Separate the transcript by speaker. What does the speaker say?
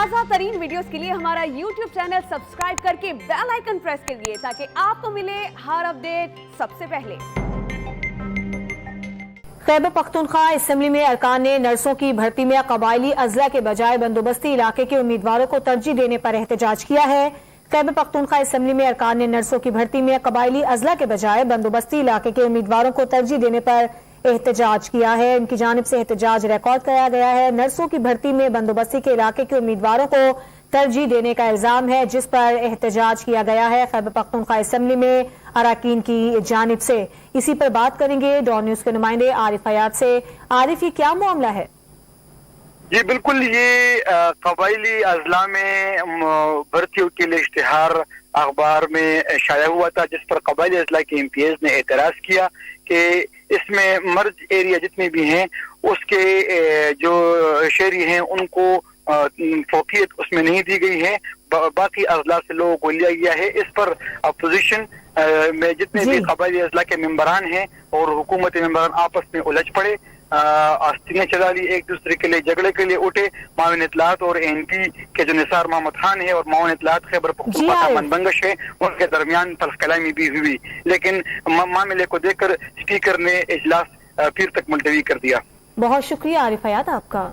Speaker 1: ताज़ा तरीन वीडियोस के लिए हमारा YouTube चैनल सब्सक्राइब करके बेल आइकन प्रेस करिए ताकि आपको मिले हर अपडेट सबसे पहले।
Speaker 2: खैबर पख्तूनख्वा असेंबली में अरकान ने नर्सों की भर्ती में कबायली अजला के बजाय बंदोबस्ती इलाके के उम्मीदवारों को तरजीह देने पर एहतजाज किया है। खैबर पख्तूनख्वा असेंबली में अरकान ने नर्सों की भर्ती में कबायली अजला के बजाय बंदोबस्ती इलाके के उम्मीदवारों को तरजीह देने पर एहतजाज किया है। इनकी जानिब से एहतजाज रिकॉर्ड कराया गया है। नर्सों की भर्ती में बंदोबस्ती के इलाके के उम्मीदवारों को तरजीह देने का इल्जाम है, जिस पर एहतजाज किया गया है खैबर पख्तूनख्वा असेंबली में अरकान की जानिब से। इसी पर बात करेंगे डॉन न्यूज के नुमाइंदे आरिफ हयात से। आरिफ, ये क्या मामला है?
Speaker 3: जी बिल्कुल, ये कबायली अजला में भर्तियों के लिए इश्तिहार अखबार में शाया हुआ था, जिस पर कबायली अजला के एमपीएस ने एतराज किया कि इसमें मर्ज एरिया जितने भी हैं उसके जो शहरी हैं उनको फौकियत उसमें नहीं दी गई है, बाकी अजला से लोगों को लिया गया है। इस पर अपोजिशन में जितने भी कबायली अजला के मेंबरान हैं और हुकूमती मेंबरान आपस में उलझ पड़े, आस्तीनें चला ली, एक दूसरे के लिए झगड़े के लिए उठे। माविन इत्तलात और एनपी के जो निसार मोहम्मद खान है और माविन इत्तलात खैबर पख्तूनख्वा का मनबंगश है, उनके दरमियान तल्ख कलामी भी हुई, लेकिन मामले को देखकर स्पीकर ने इजलास फिर तक मुलतवी कर दिया।
Speaker 2: बहुत शुक्रिया आरिफ हयात आपका।